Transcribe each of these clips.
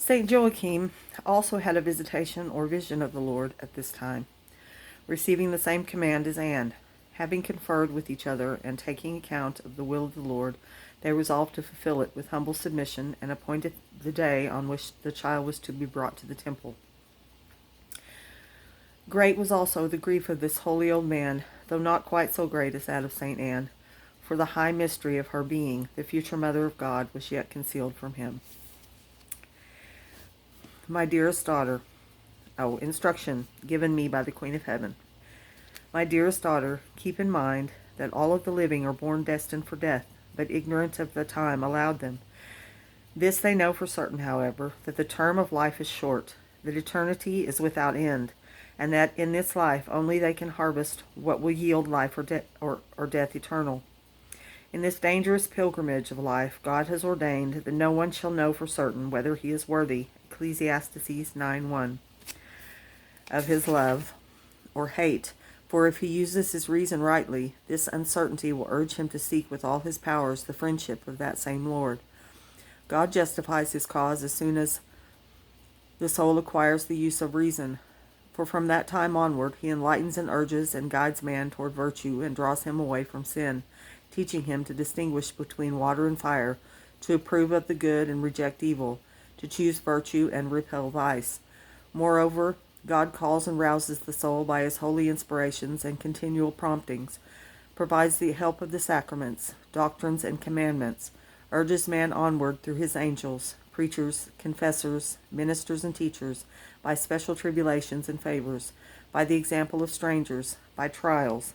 St. Joachim also had a visitation or vision of the Lord at this time, receiving the same command as Anne. Having conferred with each other and taking account of the will of the Lord, they resolved to fulfill it with humble submission and appointed the day on which the child was to be brought to the temple. Great was also the grief of this holy old man, though not quite so great as that of St. Anne, for the high mystery of her being the future Mother of God was yet concealed from him. My dearest daughter, instruction given me by the Queen of Heaven. My dearest daughter, keep in mind that all of the living are born destined for death, but ignorant of the time allowed them. This they know for certain, however, that the term of life is short, that eternity is without end, and that in this life only they can harvest what will yield life or death eternal. In this dangerous pilgrimage of life, God has ordained that no one shall know for certain whether he is worthy, Ecclesiastes 9:1, of his love or hate. For if he uses his reason rightly, this uncertainty will urge him to seek with all his powers the friendship of that same Lord. God justifies his cause as soon as the soul acquires the use of reason, for from that time onward he enlightens and urges and guides man toward virtue and draws him away from sin, teaching him to distinguish between water and fire, to approve of the good and reject evil, to choose virtue and repel vice. Moreover, God calls and rouses the soul by his holy inspirations and continual promptings, provides the help of the sacraments, doctrines, and commandments, urges man onward through his angels, preachers, confessors, ministers, and teachers, by special tribulations and favors, by the example of strangers, by trials,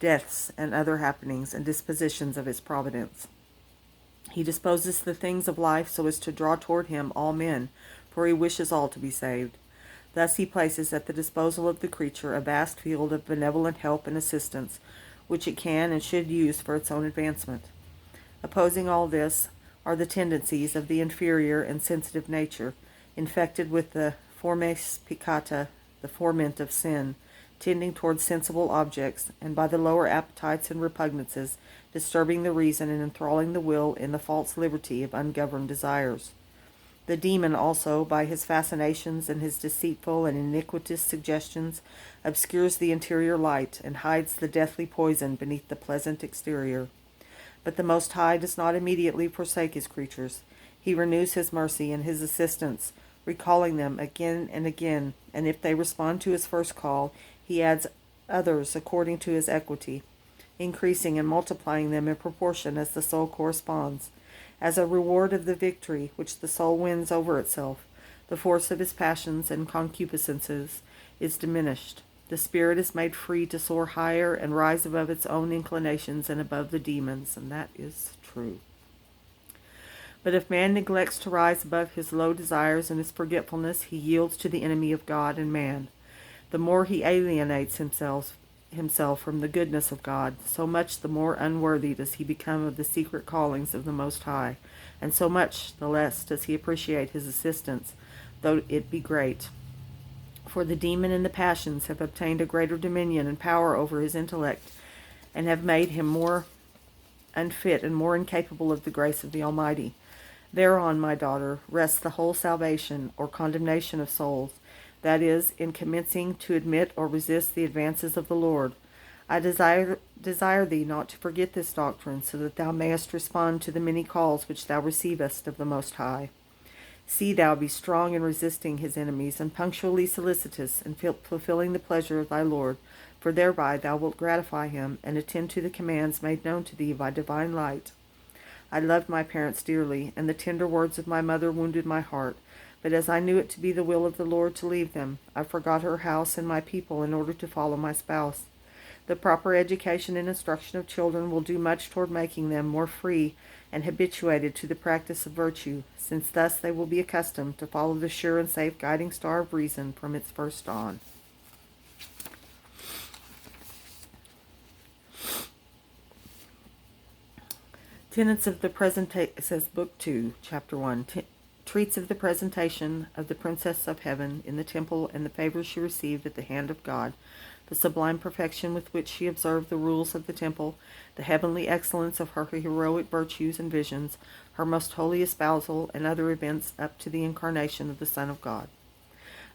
deaths, and other happenings and dispositions of his providence. He disposes the things of life so as to draw toward him all men, for he wishes all to be saved. Thus he places at the disposal of the creature a vast field of benevolent help and assistance, which it can and should use for its own advancement. Opposing all this are the tendencies of the inferior and sensitive nature, infected with the formes peccata, the ferment of sin, tending towards sensible objects, and by the lower appetites and repugnances, disturbing the reason and enthralling the will in the false liberty of ungoverned desires. The demon also, by his fascinations and his deceitful and iniquitous suggestions, obscures the interior light and hides the deathly poison beneath the pleasant exterior. But the Most High does not immediately forsake his creatures. He renews his mercy and his assistance, recalling them again and again, and if they respond to his first call, he adds others according to his equity, increasing and multiplying them in proportion as the soul corresponds. As a reward of the victory which the soul wins over itself, the force of his passions and concupiscences is diminished. The spirit is made free to soar higher and rise above its own inclinations and above the demons, and that is true. But if man neglects to rise above his low desires and his forgetfulness, he yields to the enemy of God and man. The more he alienates himself from the goodness of God, so much the more unworthy does he become of the secret callings of the Most High, and so much the less does he appreciate his assistance, though it be great. For the demon and the passions have obtained a greater dominion and power over his intellect, and have made him more unfit and more incapable of the grace of the Almighty. Thereon, my daughter, rests the whole salvation or condemnation of souls, that is, in commencing to admit or resist the advances of the Lord. I desire thee not to forget this doctrine, so that thou mayest respond to the many calls which thou receivest of the Most High. See thou be strong in resisting his enemies, and punctually solicitous in fulfilling the pleasure of thy Lord, for thereby thou wilt gratify him, and attend to the commands made known to thee by divine light. I loved my parents dearly, and the tender words of my mother wounded my heart. But as I knew it to be the will of the Lord to leave them, I forgot her house and my people in order to follow my spouse. The proper education and instruction of children will do much toward making them more free and habituated to the practice of virtue, since thus they will be accustomed to follow the sure and safe guiding star of reason from its first dawn. Tenets of the Presentation, it says Book 2, Chapter 1, treats of the presentation of the Princess of Heaven in the temple and the favors she received at the hand of God, the sublime perfection with which she observed the rules of the temple, the heavenly excellence of her heroic virtues and visions, her most holy espousal, and other events up to the incarnation of the Son of God.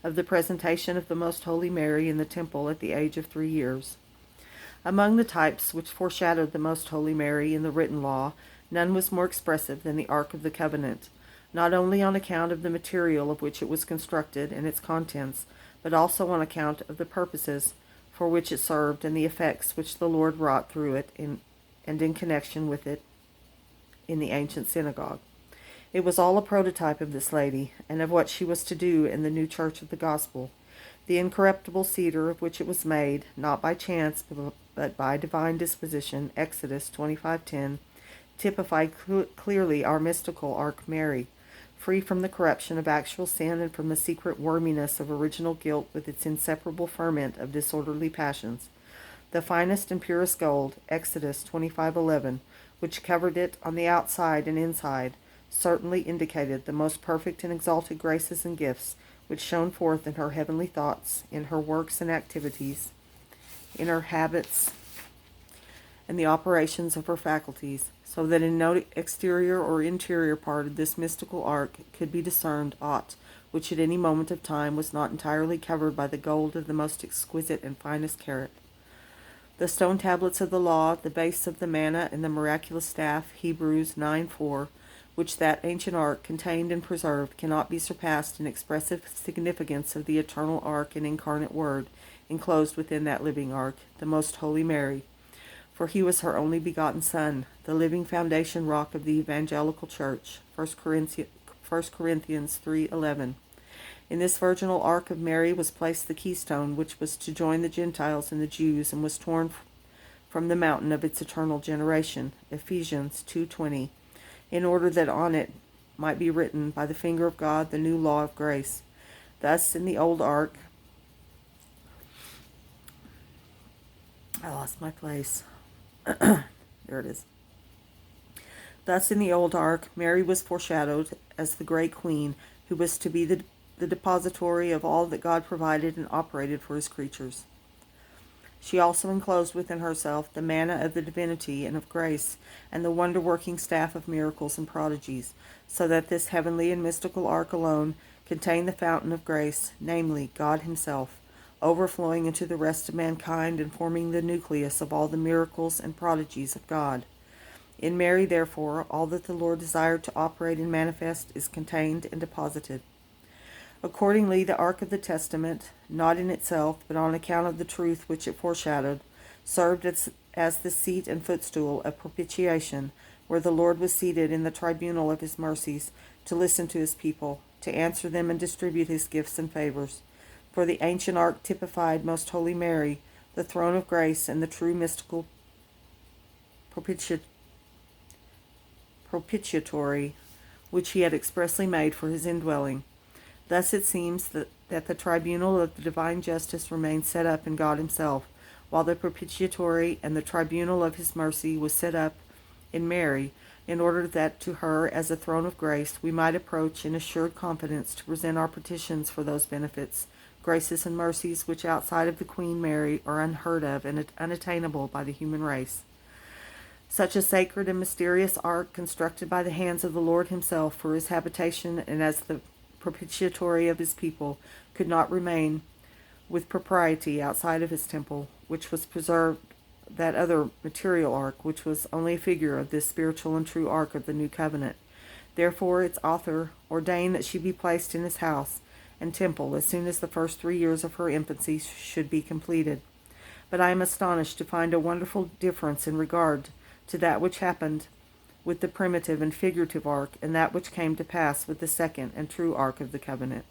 Of the presentation of the Most Holy Mary in the temple at the age of 3 years. Among the types which foreshadowed the Most Holy Mary in the written law, none was more expressive than the Ark of the Covenant, not only on account of the material of which it was constructed and its contents, but also on account of the purposes for which it served and the effects which the Lord wrought through it and in connection with it in the ancient synagogue. It was all a prototype of this lady, and of what she was to do in the new church of the gospel. The incorruptible cedar of which it was made, not by chance, but by divine disposition, Exodus 25:10, typified clearly our mystical Ark Mary, free from the corruption of actual sin and from the secret worminess of original guilt with its inseparable ferment of disorderly passions. The finest and purest gold, Exodus 25:11, which covered it on the outside and inside, certainly indicated the most perfect and exalted graces and gifts which shone forth in her heavenly thoughts, in her works and activities, in her habits and the operations of her faculties, so that in no exterior or interior part of this mystical ark could be discerned aught which at any moment of time was not entirely covered by the gold of the most exquisite and finest carat. The stone tablets of the law, the base of the manna, and the miraculous staff, Hebrews 9:4, which that ancient ark contained and preserved, cannot be surpassed in expressive significance of the eternal ark and incarnate Word enclosed within that living ark, the Most Holy Mary. For he was her only begotten Son, the living foundation rock of the evangelical church, 1 Corinthians 3:11. In this virginal ark of Mary was placed the keystone which was to join the Gentiles and the Jews, and was torn from the mountain of its eternal generation, Ephesians 2:20, in order that on it might be written by the finger of God the new law of grace. Thus in the old ark, I lost my place. There it is. Thus in the old ark, Mary was foreshadowed as the great queen who was to be the depository of all that God provided and operated for his creatures. She also enclosed within herself the manna of the divinity and of grace, and the wonder-working staff of miracles and prodigies, so that this heavenly and mystical ark alone contained the fountain of grace, namely, God himself, overflowing into the rest of mankind and forming the nucleus of all the miracles and prodigies of God. In Mary, therefore, all that the Lord desired to operate and manifest is contained and deposited. Accordingly, the Ark of the Testament, not in itself, but on account of the truth which it foreshadowed, served as the seat and footstool of propitiation, where the Lord was seated in the tribunal of his mercies, to listen to his people, to answer them and distribute his gifts and favors. For the ancient Ark typified Most Holy Mary, the throne of grace, and the true mystical propitiatory, which he had expressly made for his indwelling. Thus it seems that the tribunal of the divine justice remained set up in God himself, while the propitiatory and the tribunal of his mercy was set up in Mary, in order that to her, as a throne of grace, we might approach in assured confidence to present our petitions for those benefits, graces, and mercies which outside of the Queen Mary are unheard of and unattainable by the human race. Such a sacred and mysterious ark, constructed by the hands of the Lord himself for his habitation and as the propitiatory of his people, could not remain with propriety outside of his temple, which was preserved that other material ark, which was only a figure of this spiritual and true ark of the new covenant. Therefore its author ordained that she be placed in his house and temple as soon as the first 3 years of her infancy should be completed. But I am astonished to find a wonderful difference in regard to that which happened with the primitive and figurative ark, and that which came to pass with the second and true ark of the covenant.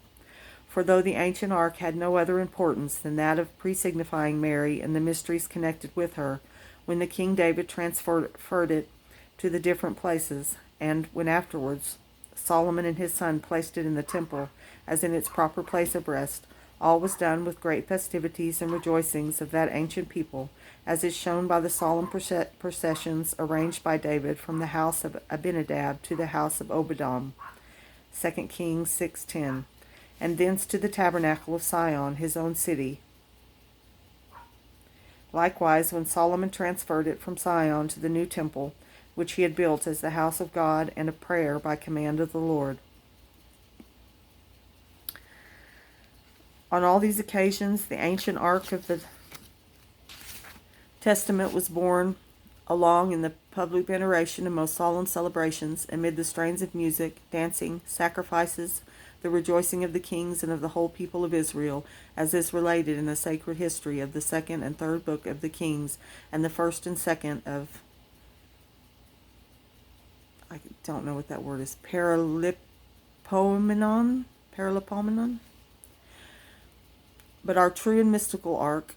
For though the ancient ark had no other importance than that of presignifying Mary and the mysteries connected with her, when the King David transferred it to the different places, and when afterwards Solomon and his son placed it in the temple as in its proper place of rest, all was done with great festivities and rejoicings of that ancient people, as is shown by the solemn processions arranged by David from the house of Abinadab to the house of Obededom, 2 Kings 6:10, and thence to the tabernacle of Sion, his own city, Likewise, when Solomon transferred it from Sion to the new temple, which he had built as the house of God and of prayer by command of the Lord. On all these occasions, the ancient ark of the Testament was borne along in the public veneration and most solemn celebrations, amid the strains of music, dancing, sacrifices, the rejoicing of the kings and of the whole people of Israel, as is related in the sacred history of the second and third book of the Kings, and the first and second of, I don't know what that word is, Paralipomenon. But our true and mystical ark,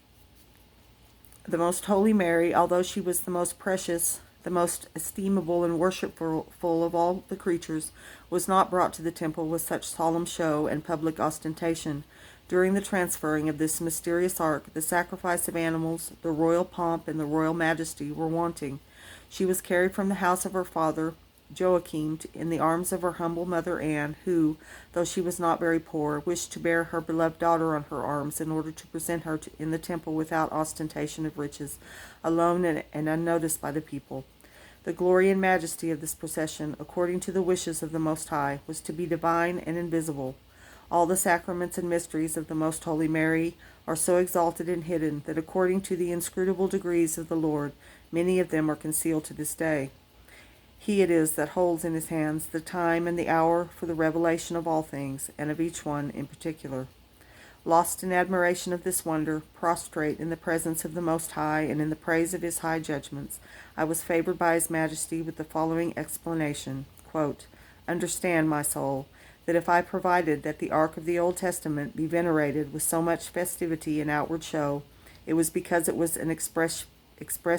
the most holy Mary, although she was the most precious, the most estimable and worshipful of all the creatures, was not brought to the temple with such solemn show and public ostentation. During the transferring of this mysterious ark, the sacrifice of animals, the royal pomp, and the royal majesty were wanting. She was carried from the house of her father, Joachim, in the arms of her humble mother Anne, who, though she was not very poor, wished to bear her beloved daughter on her arms in order to present her in the temple without ostentation of riches, alone and unnoticed by the people. The glory and majesty of this procession, according to the wishes of the Most High, was to be divine and invisible. All the sacraments and mysteries of the Most Holy Mary are so exalted and hidden that according to the inscrutable degrees of the Lord, many of them are concealed to this day. He it is that holds in his hands the time and the hour for the revelation of all things, and of each one in particular. Lost in admiration of this wonder, prostrate in the presence of the Most High and in the praise of his high judgments, I was favored by his majesty with the following explanation, quote, "Understand, my soul, that if I provided that the ark of the Old Testament be venerated with so much festivity and outward show, it was because it was an express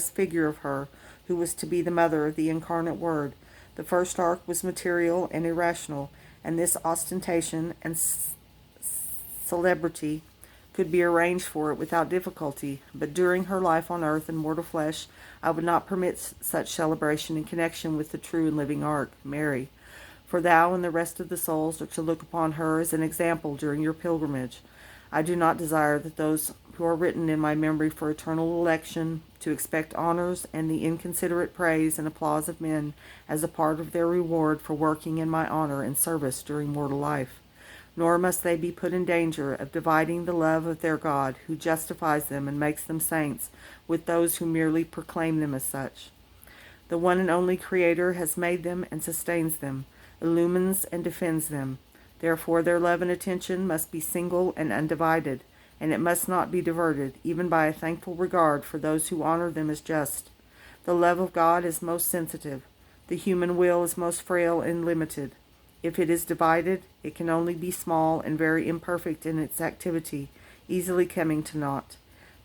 figure of her, who was to be the mother of the incarnate Word. The first ark was material and irrational, and this ostentation and celebrity could be arranged for it without difficulty, but during her life on earth in mortal flesh, I would not permit such celebration in connection with the true and living ark, Mary. For thou and the rest of the souls are to look upon her as an example during your pilgrimage. I do not desire that those who are written in my memory for eternal election to expect honors and the inconsiderate praise and applause of men as a part of their reward for working in my honor and service during mortal life. Nor must they be put in danger of dividing the love of their God, who justifies them and makes them saints, with those who merely proclaim them as such. The one and only Creator has made them and sustains them, illumines and defends them. Therefore their love and attention must be single and undivided, and it must not be diverted, even by a thankful regard for those who honor them as just. The love of God is most sensitive. The human will is most frail and limited. If it is divided, it can only be small and very imperfect in its activity, easily coming to naught.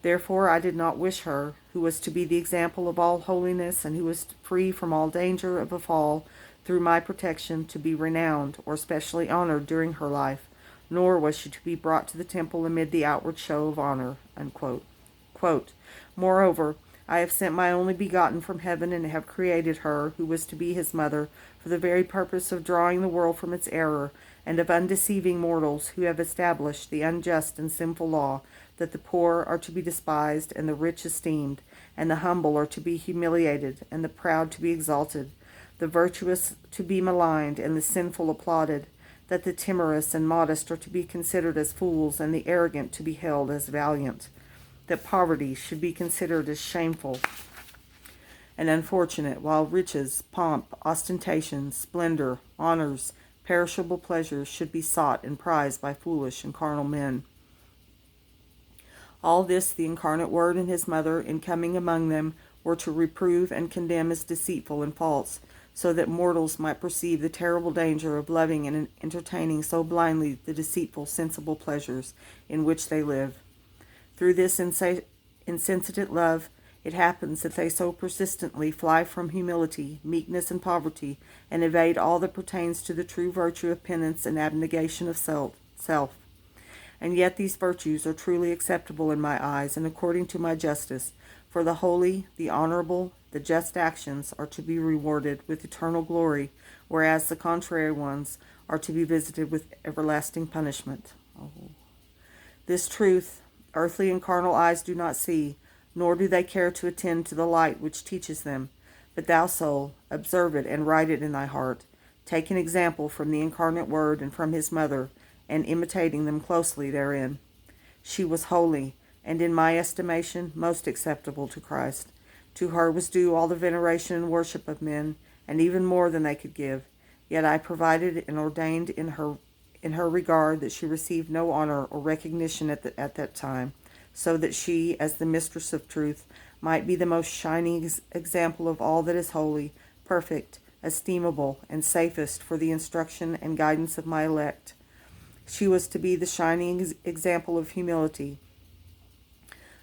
Therefore I did not wish her, who was to be the example of all holiness and who was free from all danger of a fall through my protection, to be renowned or specially honored during her life, nor was she to be brought to the temple amid the outward show of honor." Unquote. Quote, "Moreover, I have sent my only begotten from heaven and have created her, who was to be his mother, for the very purpose of drawing the world from its error, and of undeceiving mortals who have established the unjust and sinful law that the poor are to be despised and the rich esteemed, and the humble are to be humiliated and the proud to be exalted, the virtuous to be maligned and the sinful applauded, that the timorous and modest are to be considered as fools and the arrogant to be held as valiant, that poverty should be considered as shameful and unfortunate, while riches, pomp, ostentation, splendor, honors, perishable pleasures should be sought and prized by foolish and carnal men. All this the incarnate Word and his mother, in coming among them, were to reprove and condemn as deceitful and false, so that mortals might perceive the terrible danger of loving and entertaining so blindly the deceitful sensible pleasures in which they live. Through this insensitive love, it happens that they so persistently fly from humility, meekness, and poverty, and evade all that pertains to the true virtue of penance and abnegation of self. And yet these virtues are truly acceptable in my eyes and according to my justice, for the holy, the honorable, the just actions are to be rewarded with eternal glory, whereas the contrary ones are to be visited with everlasting punishment. Oh. This truth earthly and carnal eyes do not see, nor do they care to attend to the light which teaches them. But thou, soul, observe it and write it in thy heart. Take an example from the incarnate Word and from his mother, and imitating them closely therein. She was holy, and in my estimation most acceptable to Christ. To her was due all the veneration and worship of men, and even more than they could give. Yet I provided and ordained in her regard that she receive no honor or recognition at that time, so that she, as the mistress of truth, might be the most shining example of all that is holy, perfect, estimable, and safest for the instruction and guidance of my elect. She was to be the shining example of humility,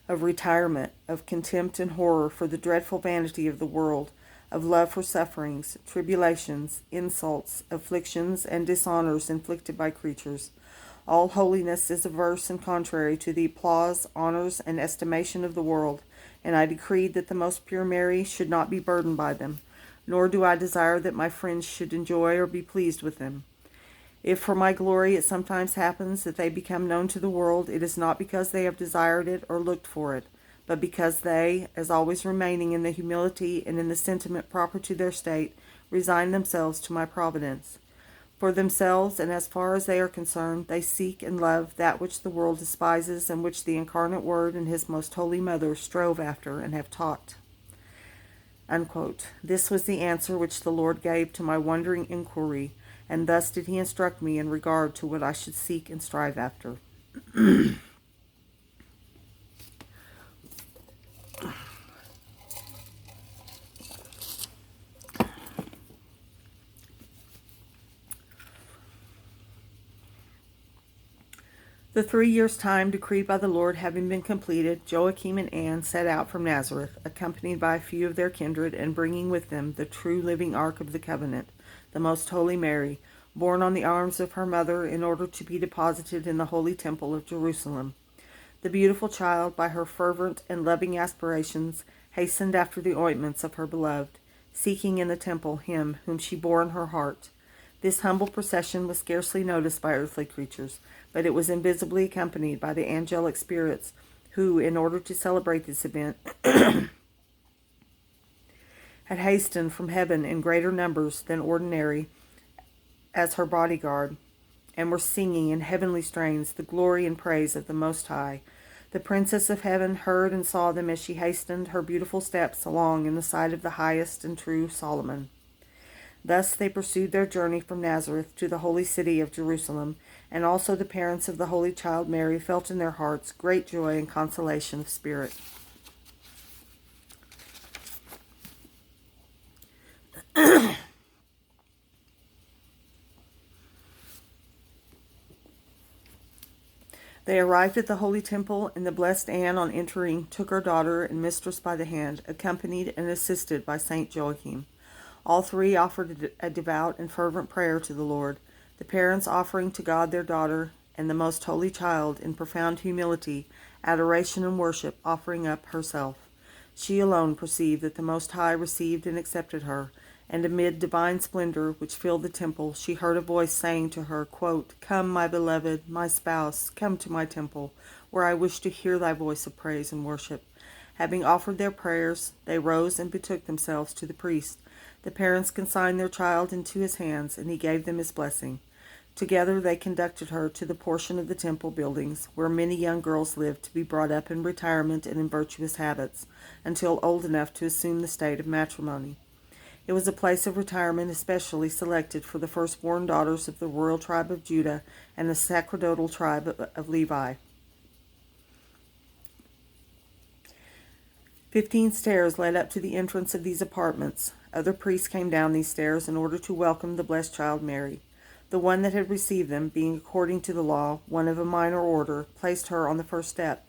of retirement, of contempt and horror for the dreadful vanity of the world, of love for sufferings, tribulations, insults, afflictions, and dishonors inflicted by creatures. All holiness is averse and contrary to the applause, honors, and estimation of the world, and I decreed that the most pure Mary should not be burdened by them, nor do I desire that my friends should enjoy or be pleased with them. If for my glory it sometimes happens that they become known to the world, it is not because they have desired it or looked for it, but because they, as always remaining in the humility and in the sentiment proper to their state, resign themselves to my providence. For themselves, and as far as they are concerned, they seek and love that which the world despises and which the incarnate Word and his most holy mother strove after and have taught." Unquote. This was the answer which the Lord gave to my wondering inquiry, and thus did he instruct me in regard to what I should seek and strive after. The 3 years' time decreed by the Lord having been completed, Joachim and Anne set out from Nazareth, accompanied by a few of their kindred, and bringing with them the true living Ark of the Covenant, the most holy Mary, borne on the arms of her mother in order to be deposited in the holy temple of Jerusalem. The beautiful child, by her fervent and loving aspirations, hastened after the ointments of her beloved, seeking in the temple him whom she bore in her heart. This humble procession was scarcely noticed by earthly creatures, but it was invisibly accompanied by the angelic spirits, who, in order to celebrate this event, had hastened from heaven in greater numbers than ordinary as her bodyguard, and were singing in heavenly strains the glory and praise of the Most High. The Princess of Heaven heard and saw them as she hastened her beautiful steps along in the sight of the highest and true Solomon. Thus they pursued their journey from Nazareth to the holy city of Jerusalem, and also the parents of the Holy Child Mary felt in their hearts great joy and consolation of spirit. They arrived at the holy temple, and the blessed Anne, on entering, took her daughter and mistress by the hand, accompanied and assisted by Saint Joachim. All three offered a devout and fervent prayer to the Lord, the parents offering to God their daughter, and the most holy child, in profound humility, adoration, and worship, offering up herself. She alone perceived that the Most High received and accepted her, and amid divine splendor which filled the temple, she heard a voice saying to her, quote, "Come, my beloved, my spouse, come to my temple, where I wish to hear thy voice of praise and worship." Having offered their prayers, they rose and betook themselves to the priest. The parents consigned their child into his hands, and he gave them his blessing. Together they conducted her to the portion of the temple buildings where many young girls lived, to be brought up in retirement and in virtuous habits, until old enough to assume the state of matrimony. It was a place of retirement especially selected for the firstborn daughters of the royal tribe of Judah and the sacerdotal tribe of Levi. 15 stairs led up to the entrance of these apartments. Other priests came down these stairs in order to welcome the blessed child Mary. The one that had received them, being according to the law one of a minor order, placed her on the first step.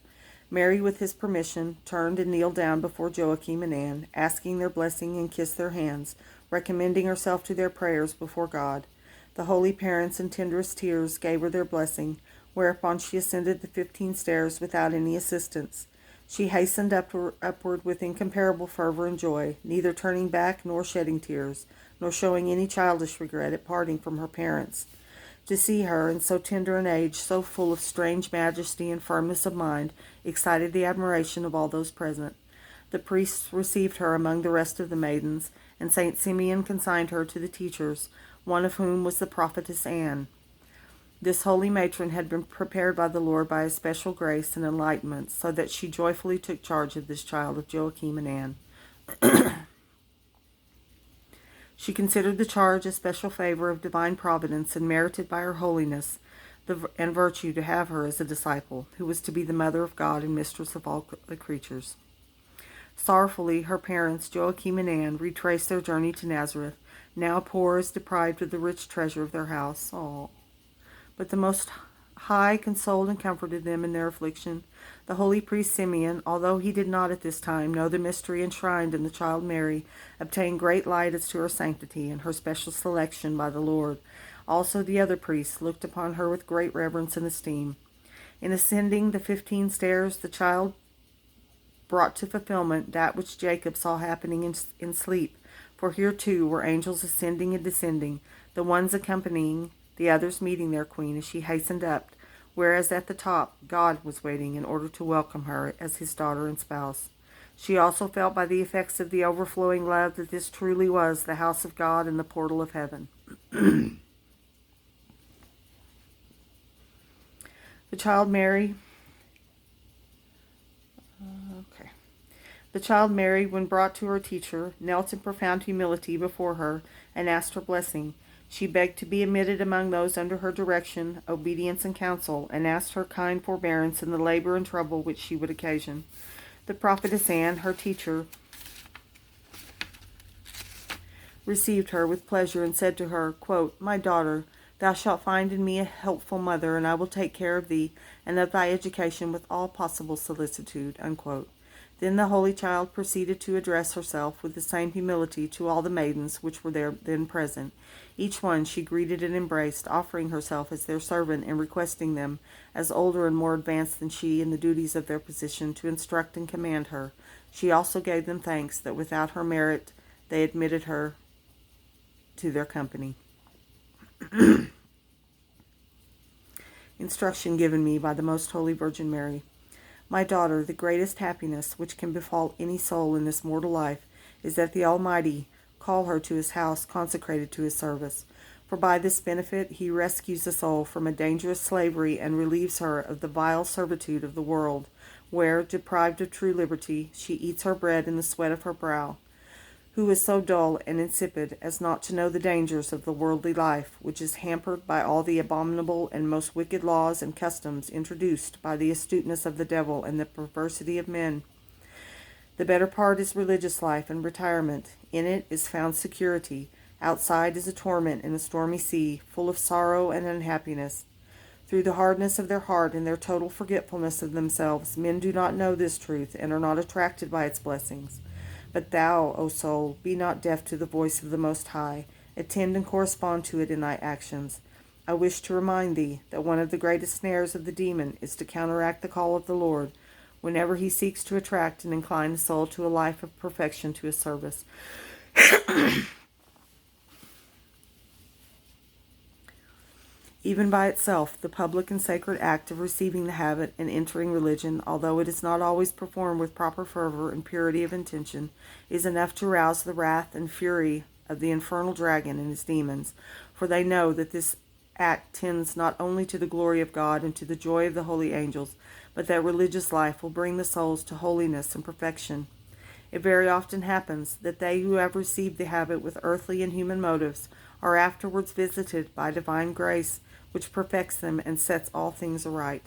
Mary, with his permission, turned and kneeled down before Joachim and Anne, asking their blessing and kissed their hands, recommending herself to their prayers before God. The holy parents, in tenderest tears, gave her their blessing, whereupon she ascended the 15 stairs without any assistance. She hastened upward with incomparable fervor and joy, neither turning back nor shedding tears, nor showing any childish regret at parting from her parents. To see her, in so tender an age, so full of strange majesty and firmness of mind, excited the admiration of all those present. The priests received her among the rest of the maidens, and St. Simeon consigned her to the teachers, one of whom was the prophetess Anne. This holy matron had been prepared by the Lord by a special grace and enlightenment, so that she joyfully took charge of this child of Joachim and Anne. She considered the charge a special favor of divine providence, and merited by her holiness and virtue to have her as a disciple, who was to be the mother of God and mistress of all the creatures. Sorrowfully, her parents, Joachim and Anne, retraced their journey to Nazareth, now poor as deprived of the rich treasure of their house. But the Most High consoled and comforted them in their affliction. The holy priest Simeon, although he did not at this time know the mystery enshrined in the child Mary, obtained great light as to her sanctity and her special selection by the Lord. Also the other priests looked upon her with great reverence and esteem. In ascending the 15 stairs, the child brought to fulfillment that which Jacob saw happening in sleep. For here too were angels ascending and descending, the ones accompanying, the others meeting their queen as she hastened up, whereas at the top God was waiting in order to welcome her as his daughter and spouse. She also felt by the effects of the overflowing love that this truly was the house of God and the portal of heaven. The child Mary, when brought to her teacher, knelt in profound humility before her and asked her blessing. She begged to be admitted among those under her direction, obedience, and counsel, and asked her kind forbearance in the labor and trouble which she would occasion. The prophetess Anne, her teacher, received her with pleasure and said to her, quote, "My daughter, thou shalt find in me a helpful mother, and I will take care of thee and of thy education with all possible solicitude." Unquote. Then the holy child proceeded to address herself with the same humility to all the maidens which were there then present. Each one she greeted and embraced, offering herself as their servant and requesting them, as older and more advanced than she in the duties of their position, to instruct and command her. She also gave them thanks that without her merit they admitted her to their company. Instruction given me by the Most Holy Virgin Mary. My daughter, the greatest happiness which can befall any soul in this mortal life is that the Almighty call her to his house consecrated to his service. For by this benefit he rescues the soul from a dangerous slavery and relieves her of the vile servitude of the world, where, deprived of true liberty, she eats her bread in the sweat of her brow. Who is so dull and insipid as not to know the dangers of the worldly life, which is hampered by all the abominable and most wicked laws and customs introduced by the astuteness of the devil and the perversity of men? The better part is religious life and retirement. In it is found security. Outside is a torment in a stormy sea, full of sorrow and unhappiness. Through the hardness of their heart and their total forgetfulness of themselves, men do not know this truth and are not attracted by its blessings. But thou, O soul, be not deaf to the voice of the Most High. Attend and correspond to it in thy actions. I wish to remind thee that one of the greatest snares of the demon is to counteract the call of the Lord, whenever he seeks to attract and incline the soul to a life of perfection to his service. Even by itself, the public and sacred act of receiving the habit and entering religion, although it is not always performed with proper fervor and purity of intention, is enough to rouse the wrath and fury of the infernal dragon and his demons, for they know that this act tends not only to the glory of God and to the joy of the holy angels, but that religious life will bring the souls to holiness and perfection. It very often happens that they who have received the habit with earthly and human motives are afterwards visited by divine grace, which perfects them and sets all things aright.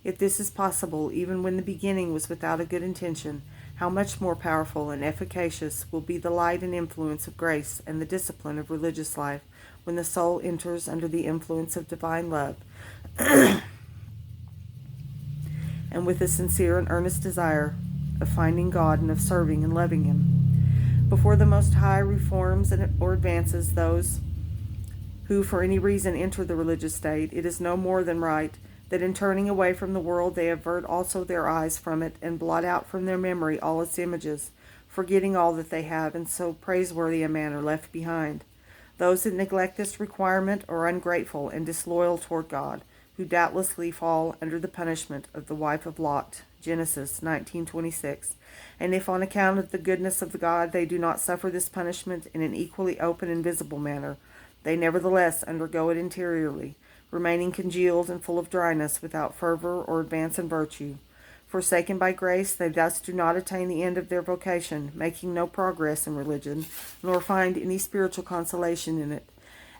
If this is possible, even when the beginning was without a good intention, how much more powerful and efficacious will be the light and influence of grace and the discipline of religious life when the soul enters under the influence of divine love, and with a sincere and earnest desire of finding God and of serving and loving him. Before the Most High reforms or advances those who for any reason enter the religious state, it is no more than right that in turning away from the world they avert also their eyes from it and blot out from their memory all its images, forgetting all that they have in so praiseworthy a manner left behind. Those that neglect this requirement are ungrateful and disloyal toward God, who doubtlessly fall under the punishment of the wife of Lot. Genesis 19:26. And if on account of the goodness of God they do not suffer this punishment in an equally open and visible manner, they nevertheless undergo it interiorly, remaining congealed and full of dryness, without fervor or advance in virtue. Forsaken by grace, they thus do not attain the end of their vocation, making no progress in religion, nor find any spiritual consolation in it,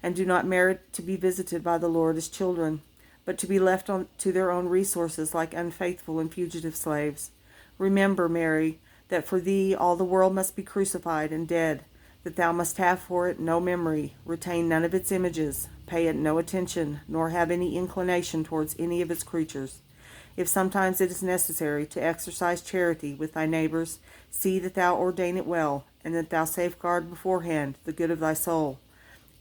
and do not merit to be visited by the Lord as children, but to be left to their own resources like unfaithful and fugitive slaves. Remember, Mary, that for thee all the world must be crucified and dead, that thou must have for it no memory, retain none of its images, pay it no attention, nor have any inclination towards any of its creatures. If sometimes it is necessary to exercise charity with thy neighbors, see that thou ordain it well, and that thou safeguard beforehand the good of thy soul,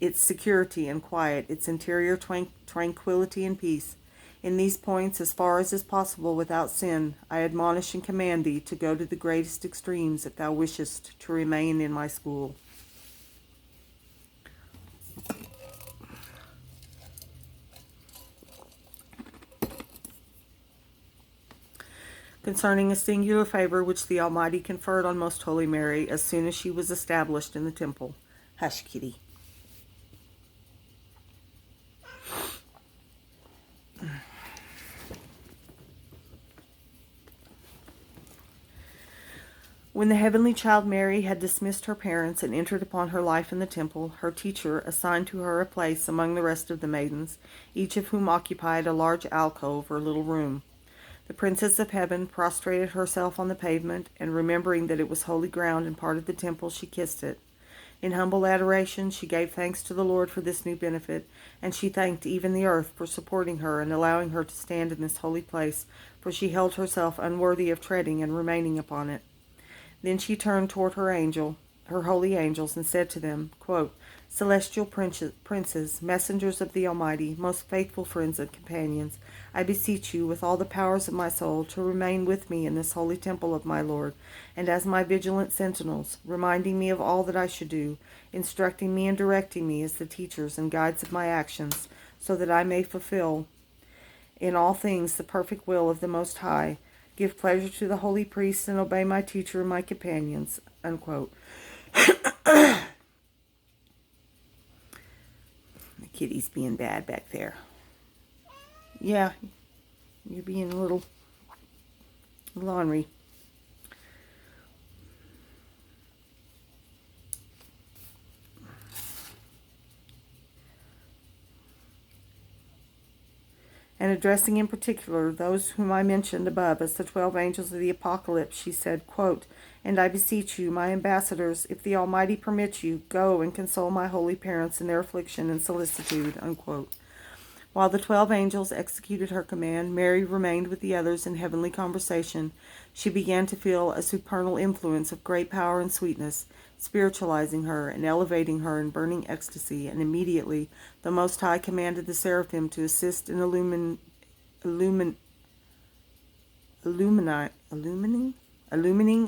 its security and quiet, its interior tranquility and peace. In these points, as far as is possible without sin, I admonish and command thee to go to the greatest extremes if thou wishest to remain in my school. Concerning a singular favor which the Almighty conferred on Most Holy Mary as soon as she was established in the temple. Hush, kitty. When the heavenly child Mary had dismissed her parents and entered upon her life in the temple, her teacher assigned to her a place among the rest of the maidens, each of whom occupied a large alcove or little room. The Princess of Heaven prostrated herself on the pavement, and remembering that it was holy ground and part of the temple, she kissed it. In humble adoration, she gave thanks to the Lord for this new benefit, and she thanked even the earth for supporting her and allowing her to stand in this holy place, for she held herself unworthy of treading and remaining upon it. Then she turned toward her holy angels, and said to them, quote, Celestial princes, messengers of the Almighty, most faithful friends and companions, I beseech you with all the powers of my soul to remain with me in this holy temple of my Lord, and as my vigilant sentinels, reminding me of all that I should do, instructing me and directing me as the teachers and guides of my actions, so that I may fulfill in all things the perfect will of the Most High, give pleasure to the holy priests, and obey my teacher and my companions. Unquote. The kitty's being bad back there. Yeah, you're being a little ornery. And addressing in particular those whom I mentioned above as the 12 angels of the Apocalypse, she said, quote, And I beseech you, my ambassadors, if the Almighty permits you, go and console my holy parents in their affliction and solicitude. Unquote. While the 12 angels executed her command, Mary remained with the others in heavenly conversation. She began to feel a supernal influence of great power and sweetness, spiritualizing her and elevating her in burning ecstasy, and immediately the Most High commanded the seraphim to assist in illumining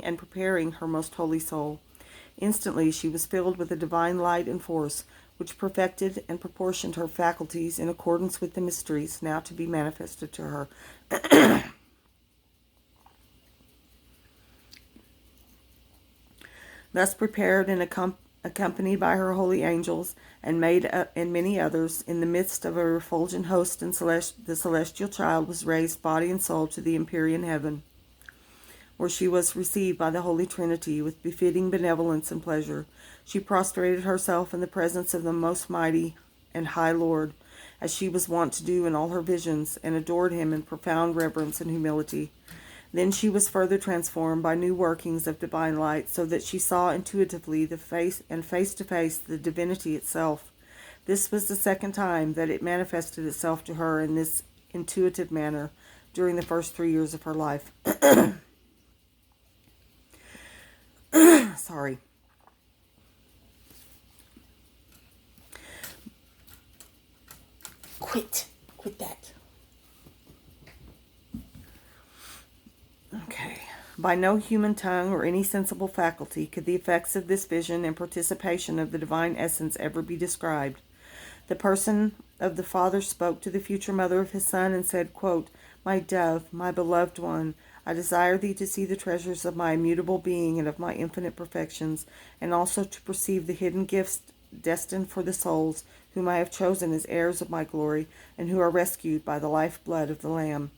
and preparing her most holy soul. Instantly she was filled with a divine light and force, which perfected and proportioned her faculties in accordance with the mysteries now to be manifested to her. Thus prepared and accompanied by her holy angels, and many others, in the midst of a refulgent host, and the celestial child was raised body and soul to the empyrean heaven, where she was received by the Holy Trinity with befitting benevolence and pleasure. She prostrated herself in the presence of the most mighty and high Lord, as she was wont to do in all her visions, and adored him in profound reverence and humility. Then she was further transformed by new workings of divine light, so that she saw intuitively face to face the divinity itself. This was the second time that it manifested itself to her in this intuitive manner during the first 3 years of her life. Sorry. Quit that. Okay. By no human tongue or any sensible faculty could the effects of this vision and participation of the divine essence ever be described. The person of the Father spoke to the future mother of his Son and said, quote, "My dove, my beloved one, I desire thee to see the treasures of my immutable being and of my infinite perfections, and also to perceive the hidden gifts destined for the souls whom I have chosen as heirs of my glory, and who are rescued by the life blood of the Lamb.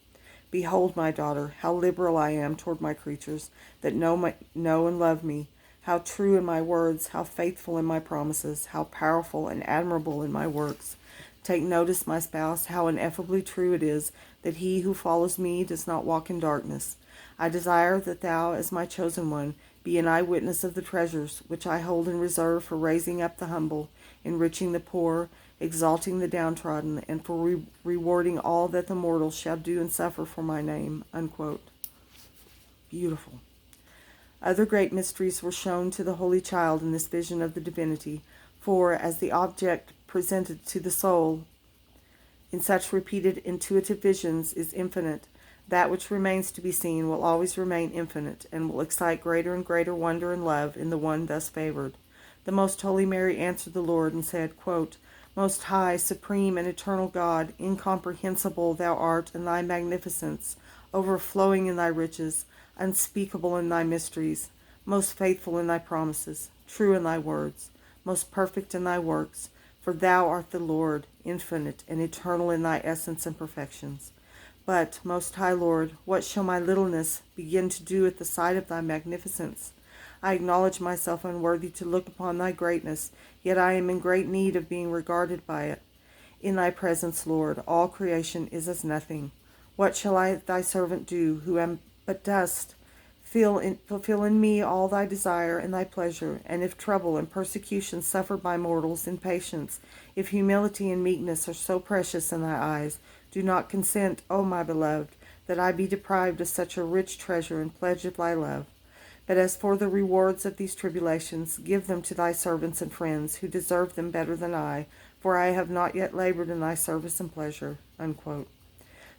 Behold, my daughter, how liberal I am toward my creatures, that know and love me, how true in my words, how faithful in my promises, how powerful and admirable in my works. Take notice, my spouse, how ineffably true it is that he who follows me does not walk in darkness. I desire that thou, as my chosen one, be an eyewitness of the treasures which I hold in reserve for raising up the humble, enriching the poor, exalting the downtrodden, and for rewarding all that the mortals shall do and suffer for my name." Unquote. Beautiful. Other great mysteries were shown to the Holy Child in this vision of the divinity, for as the object presented to the soul in such repeated intuitive visions is infinite, that which remains to be seen will always remain infinite, and will excite greater and greater wonder and love in the one thus favored. The most holy Mary answered the Lord and said, quote, "Most high, supreme, and eternal God, incomprehensible thou art in thy magnificence, overflowing in thy riches, unspeakable in thy mysteries, most faithful in thy promises, true in thy words, most perfect in thy works, for thou art the Lord, infinite and eternal in thy essence and perfections. But, most high Lord, what shall my littleness begin to do at the sight of thy magnificence? I acknowledge myself unworthy to look upon thy greatness, yet I am in great need of being regarded by it. In thy presence, Lord, all creation is as nothing. What shall I, thy servant, do, who am but dust? Fulfill in me all thy desire and thy pleasure, and if trouble and persecution suffered by mortals in patience, if humility and meekness are so precious in thy eyes, do not consent, O my beloved, that I be deprived of such a rich treasure and pledge of thy love. But as for the rewards of these tribulations, give them to thy servants and friends, who deserve them better than I, for I have not yet labored in thy service and pleasure." Unquote.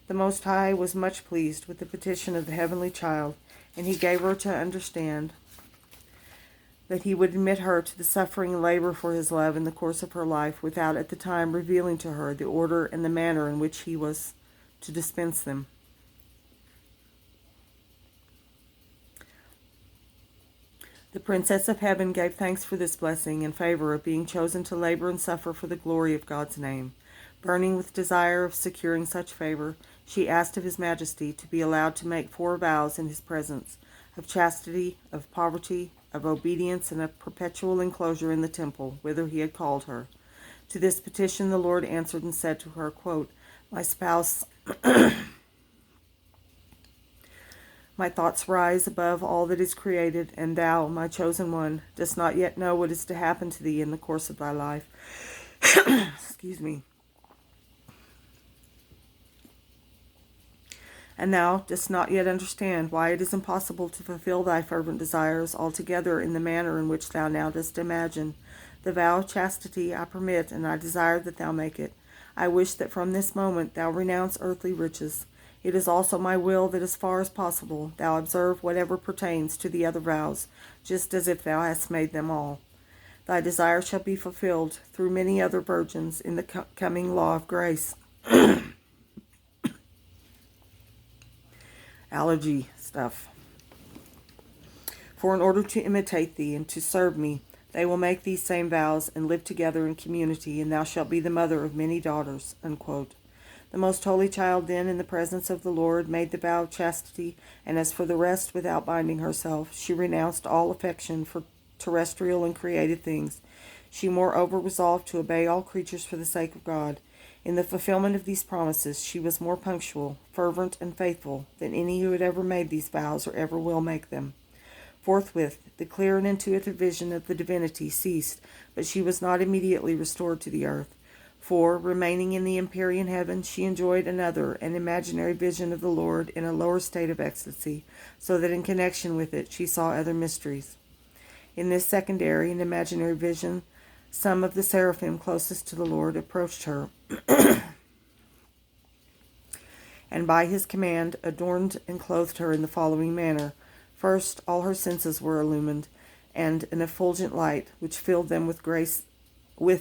The Most High was much pleased with the petition of the Heavenly Child, and he gave her to understand that he would admit her to the suffering and labor for his love in the course of her life, without at the time revealing to her the order and the manner in which he was to dispense them. The Princess of Heaven gave thanks for this blessing and favor of being chosen to labor and suffer for the glory of God's name. Burning with desire of securing such favor, she asked of His Majesty to be allowed to make 4 vows in his presence, of chastity, of poverty, of obedience, and of perpetual enclosure in the temple, whither he had called her. To this petition the Lord answered and said to her, quote, "My spouse, my thoughts rise above all that is created, and thou, my chosen one, dost not yet know what is to happen to thee in the course of thy life." Excuse me. "And thou dost not yet understand why it is impossible to fulfill thy fervent desires altogether in the manner in which thou now dost imagine. The vow of chastity I permit, and I desire that thou make it. I wish that from this moment thou renounce earthly riches. It is also my will that as far as possible thou observe whatever pertains to the other vows, just as if thou hadst made them all. Thy desire shall be fulfilled through many other virgins in the coming law of grace." Allergy stuff. "For in order to imitate thee and to serve me, they will make these same vows and live together in community, and thou shalt be the mother of many daughters." Unquote. The Most Holy Child then, in the presence of the Lord, made the vow of chastity, and as for the rest, without binding herself, she renounced all affection for terrestrial and created things. She moreover resolved to obey all creatures for the sake of God. In the fulfillment of these promises, she was more punctual, fervent, and faithful than any who had ever made these vows or ever will make them. Forthwith, the clear and intuitive vision of the divinity ceased, but she was not immediately restored to the earth. For, remaining in the empyrean heaven, she enjoyed another, an imaginary vision of the Lord in a lower state of ecstasy, so that in connection with it she saw other mysteries. In this secondary and imaginary vision, some of the seraphim closest to the Lord approached her, and by his command adorned and clothed her in the following manner. First, all her senses were illumined, and an effulgent light which filled them with grace, and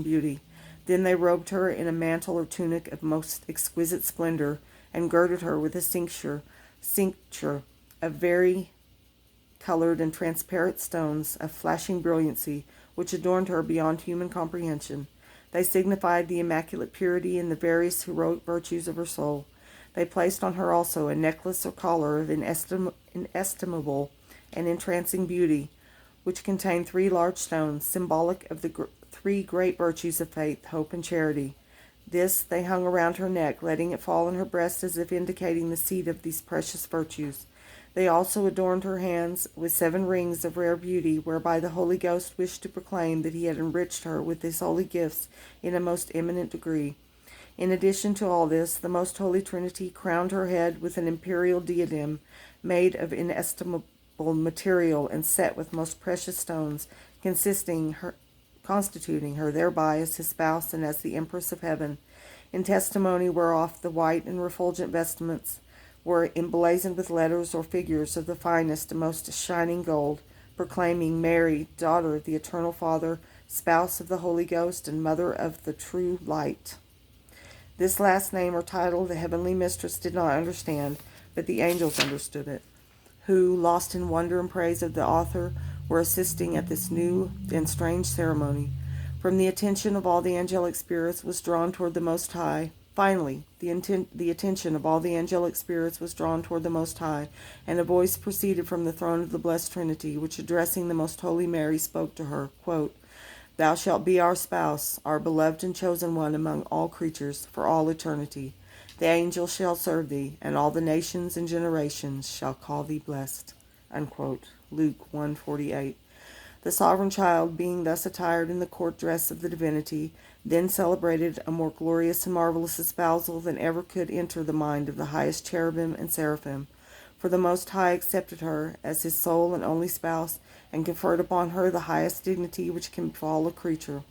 beauty. Then they robed her in a mantle or tunic of most exquisite splendor, and girded her with a cincture of very colored and transparent stones of flashing brilliancy, which adorned her beyond human comprehension. They signified the immaculate purity and the various heroic virtues of her soul. They placed on her also a necklace or collar of inestimable and entrancing beauty, which contained 3 large stones, symbolic of the 3 great virtues of faith, hope, and charity. This they hung around her neck, letting it fall on her breast as if indicating the seat of these precious virtues. They also adorned her hands with 7 rings of rare beauty, whereby the Holy Ghost wished to proclaim that he had enriched her with his holy gifts in a most eminent degree. In addition to all this, the Most Holy Trinity crowned her head with an imperial diadem made of inestimable material and set with most precious stones, constituting her thereby as his spouse and as the Empress of Heaven, in testimony whereof the white and refulgent vestments were emblazoned with letters or figures of the finest and most shining gold, proclaiming Mary, daughter of the Eternal Father, spouse of the Holy Ghost, and mother of the true light. This last name or title the heavenly mistress did not understand, but the angels understood it, who, lost in wonder and praise of the author, were assisting at this new and strange ceremony. From the attention of all the angelic spirits was drawn toward the Most High. Finally, the attention of all the angelic spirits was drawn toward the Most High, and a voice proceeded from the throne of the blessed Trinity, which, addressing the Most Holy Mary, spoke to her, quote, "Thou shalt be our spouse, our beloved and chosen one among all creatures, for all eternity. The angels shall serve thee, and all the nations and generations shall call thee blessed." Unquote. Luke 1:48. The sovereign child, being thus attired in the court dress of the divinity, then celebrated a more glorious and marvelous espousal than ever could enter the mind of the highest cherubim and seraphim. For the Most High accepted her as his sole and only spouse, and conferred upon her the highest dignity which can befall a creature.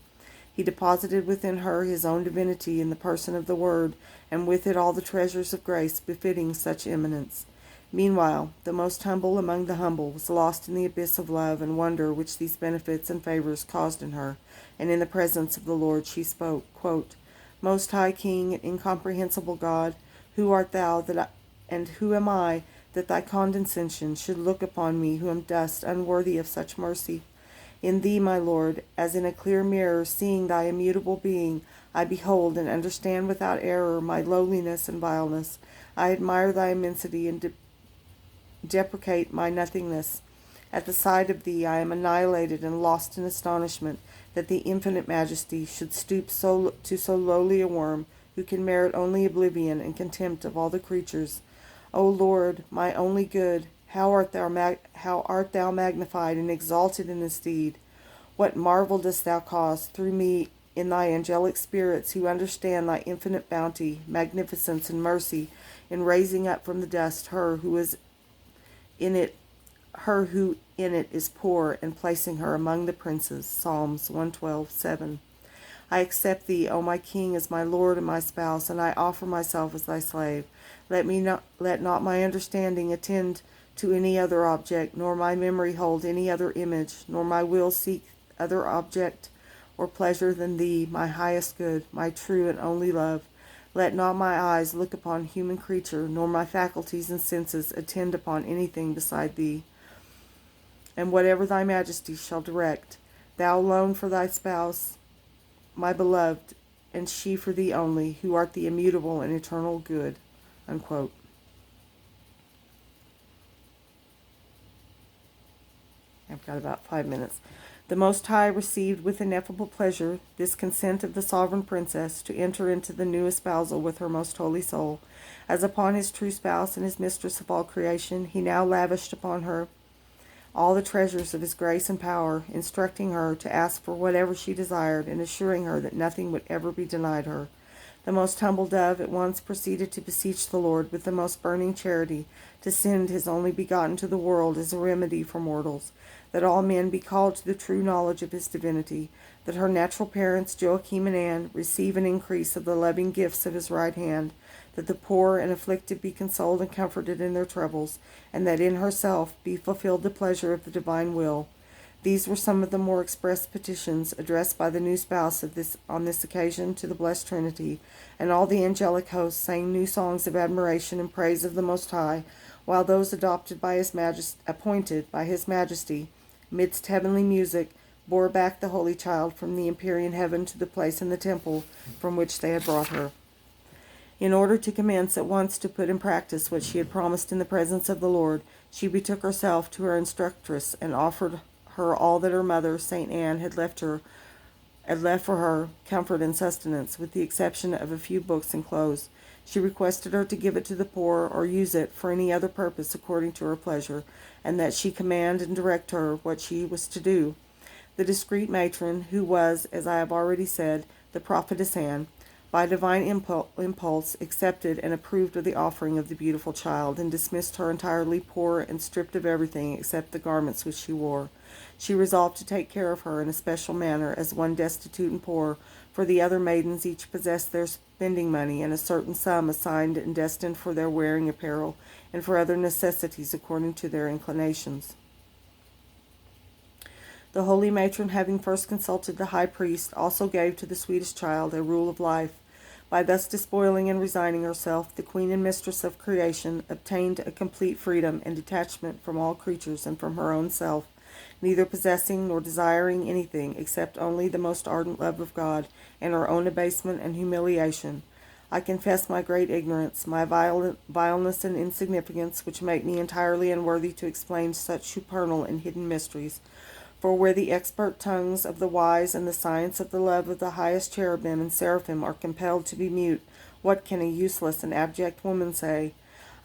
He deposited within her his own divinity in the person of the Word, and with it all the treasures of grace befitting such eminence. Meanwhile, the most humble among the humble was lost in the abyss of love and wonder which these benefits and favors caused in her, and in the presence of the Lord she spoke, quote, "Most High King and incomprehensible God, who art thou and who am I, that thy condescension should look upon me who am dust, unworthy of such mercy? In thee, my Lord, as in a clear mirror, seeing thy immutable being, I behold and understand without error my lowliness and vileness. I admire thy immensity and deprecate my nothingness. At the sight of thee I am annihilated and lost in astonishment that the infinite majesty should stoop to so lowly a worm, who can merit only oblivion and contempt of all the creatures. O Lord, my only good, how art thou magnified and exalted in this deed? What marvel dost thou cause through me in thy angelic spirits, who understand thy infinite bounty, magnificence, and mercy, in raising up from the dust her who in it is poor, and placing her among the princes. Psalms 112:7. I accept thee, O my King, as my Lord and my spouse, and I offer myself as thy slave. Let not my understanding attend to any other object, nor my memory hold any other image, nor my will seek other object or pleasure than thee, my highest good, my true and only love. Let not my eyes look upon human creature, nor my faculties and senses attend upon anything beside thee. And whatever thy majesty shall direct, thou alone for thy spouse, my beloved, and she for thee only, who art the immutable and eternal good." Unquote. I've got about 5 minutes. The Most High received with ineffable pleasure this consent of the sovereign princess to enter into the new espousal with her most holy soul. As upon his true spouse and his mistress of all creation, he now lavished upon her all the treasures of his grace and power, instructing her to ask for whatever she desired, and assuring her that nothing would ever be denied her. The most humble dove at once proceeded to beseech the Lord with the most burning charity to send his only begotten to the world as a remedy for mortals, that all men be called to the true knowledge of his divinity, that her natural parents, Joachim and Anne, receive an increase of the loving gifts of his right hand, that the poor and afflicted be consoled and comforted in their troubles, and that in herself be fulfilled the pleasure of the divine will. These were some of the more express petitions addressed by the new spouse on this occasion to the blessed Trinity, and all the angelic hosts sang new songs of admiration and praise of the Most High, while those appointed by His Majesty, midst heavenly music, bore back the Holy Child from the empyrean heaven to the place in the temple from which they had brought her. In order to commence at once to put in practice what she had promised in the presence of the Lord, she betook herself to her instructress and offered her all that her mother, Saint Anne, had left for her comfort and sustenance, with the exception of a few books and clothes. She requested her to give it to the poor, or use it for any other purpose according to her pleasure, and that she command and direct her what she was to do. The discreet matron, who was, as I have already said, the prophetess Anne, by divine impulse accepted and approved of the offering of the beautiful child, and dismissed her entirely poor and stripped of everything except the garments which she wore. She resolved to take care of her in a special manner as one destitute and poor, for the other maidens each possessed their spending money and a certain sum assigned and destined for their wearing apparel and for other necessities according to their inclinations. The holy matron, having first consulted the high priest, also gave to the sweetest child a rule of life. By thus despoiling and resigning herself, the queen and mistress of creation obtained a complete freedom and detachment from all creatures and from her own self, neither possessing nor desiring anything except only the most ardent love of God and her own abasement and humiliation. I confess my great ignorance, my vileness and insignificance, which make me entirely unworthy to explain such supernal and hidden mysteries. For where the expert tongues of the wise and the science of the love of the highest cherubim and seraphim are compelled to be mute, what can a useless and abject woman say?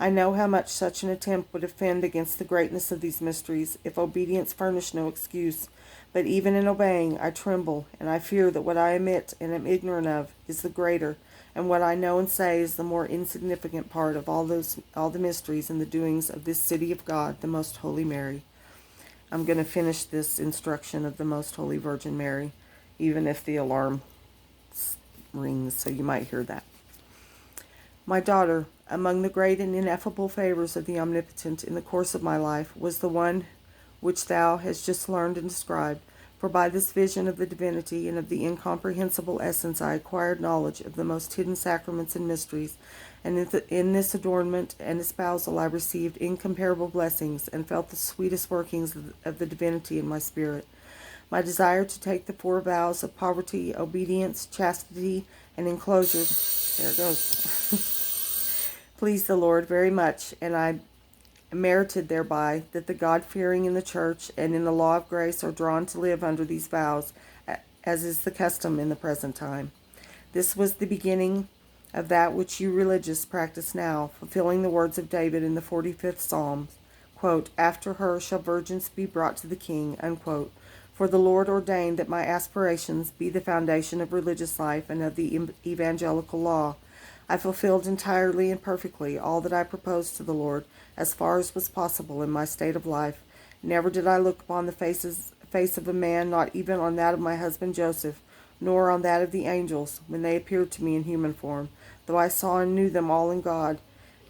I know how much such an attempt would offend against the greatness of these mysteries, if obedience furnished no excuse. But even in obeying, I tremble, and I fear that what I omit and am ignorant of is the greater, and what I know and say is the more insignificant part of all the mysteries and the doings of this city of God, the Most Holy Mary. I'm going to finish this instruction of the Most Holy Virgin Mary, even if the alarm rings, so you might hear that. My daughter, among the great and ineffable favors of the Omnipotent in the course of my life was the one which thou hast just learned and described, for by this vision of the divinity and of the incomprehensible essence I acquired knowledge of the most hidden sacraments and mysteries, and in this adornment and espousal I received incomparable blessings and felt the sweetest workings of the divinity in my spirit. My desire to take the 4 vows of poverty, obedience, chastity, and enclosure, there it goes, pleased the Lord very much, and I merited thereby that the God-fearing in the Church and in the law of grace are drawn to live under these vows, as is the custom in the present time. This was the beginning of that which you religious practice now, fulfilling the words of David in the 45th Psalm, quote, "After her shall virgins be brought to the king," unquote. For the Lord ordained that my aspirations be the foundation of religious life and of the evangelical law. I fulfilled entirely and perfectly all that I proposed to the Lord, as far as was possible in my state of life. Never did I look upon the face of a man, not even on that of my husband Joseph, nor on that of the angels, when they appeared to me in human form, though I saw and knew them all in God.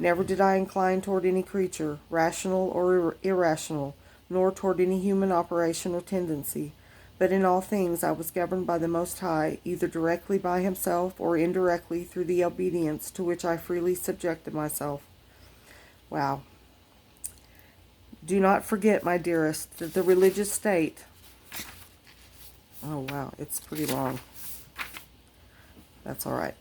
Never did I incline toward any creature, rational or irrational, nor toward any human operation or tendency. But in all things I was governed by the Most High, either directly by Himself or indirectly through the obedience to which I freely subjected myself. Wow. Do not forget, my dearest, that the religious state... Oh, wow, it's pretty long. That's all right.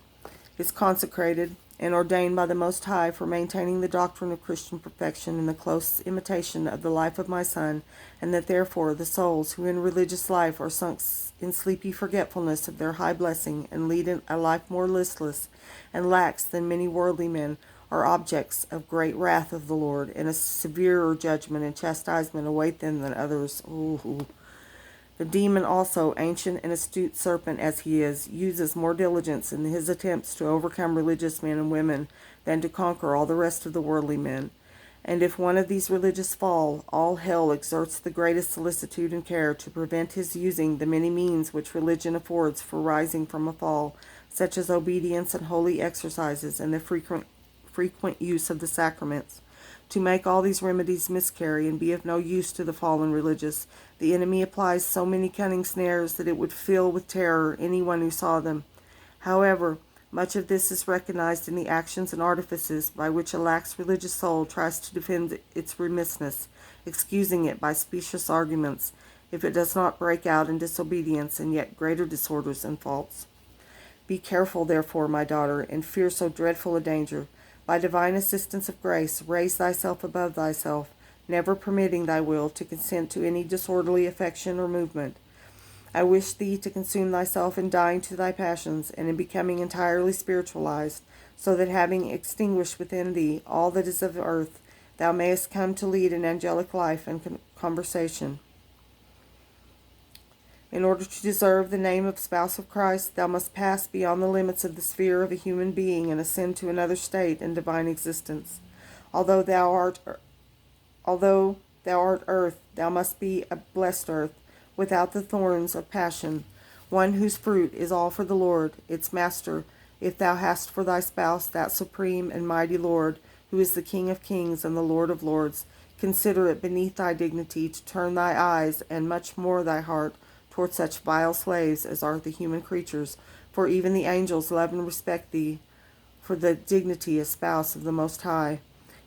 Is consecrated and ordained by the Most High for maintaining the doctrine of Christian perfection in the close imitation of the life of my Son, and that therefore the souls who in religious life are sunk in sleepy forgetfulness of their high blessing and lead a life more listless and lax than many worldly men are objects of great wrath of the Lord, and a severer judgment and chastisement await them than others. Ooh. The demon also, ancient and astute serpent as he is, uses more diligence in his attempts to overcome religious men and women than to conquer all the rest of the worldly men. And if one of these religious fall, all hell exerts the greatest solicitude and care to prevent his using the many means which religion affords for rising from a fall, such as obedience and holy exercises and the frequent use of the sacraments. To make all these remedies miscarry and be of no use to the fallen religious, the enemy applies so many cunning snares that it would fill with terror anyone who saw them. However, much of this is recognized in the actions and artifices by which a lax religious soul tries to defend its remissness, excusing it by specious arguments, if it does not break out in disobedience and yet greater disorders and faults. Be careful, therefore, my daughter, and fear so dreadful a danger. By divine assistance of grace, raise thyself above thyself, never permitting thy will to consent to any disorderly affection or movement. I wish thee to consume thyself in dying to thy passions, and in becoming entirely spiritualized, so that having extinguished within thee all that is of earth, thou mayest come to lead an angelic life and conversation. In order to deserve the name of spouse of Christ, thou must pass beyond the limits of the sphere of a human being and ascend to another state in divine existence. Although thou art earth, thou must be a blessed earth, without the thorns of passion, one whose fruit is all for the Lord, its master, if thou hast for thy spouse that supreme and mighty Lord, who is the King of kings and the Lord of lords. Consider it beneath thy dignity to turn thy eyes, and much more thy heart, toward such vile slaves as are the human creatures, for even the angels love and respect thee for the dignity as spouse of the Most High.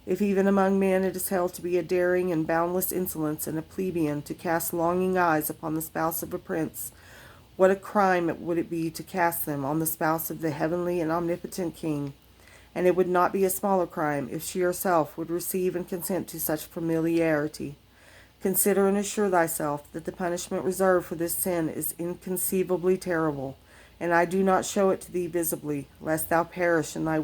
If even among men it is held to be a daring and boundless insolence and a plebeian to cast longing eyes upon the spouse of a prince, what a crime would it be to cast them on the spouse of the heavenly and omnipotent King? And it would not be a smaller crime if she herself would receive and consent to such familiarity. Consider and assure thyself that the punishment reserved for this sin is inconceivably terrible, and I do not show it to thee visibly, lest thou perish in thy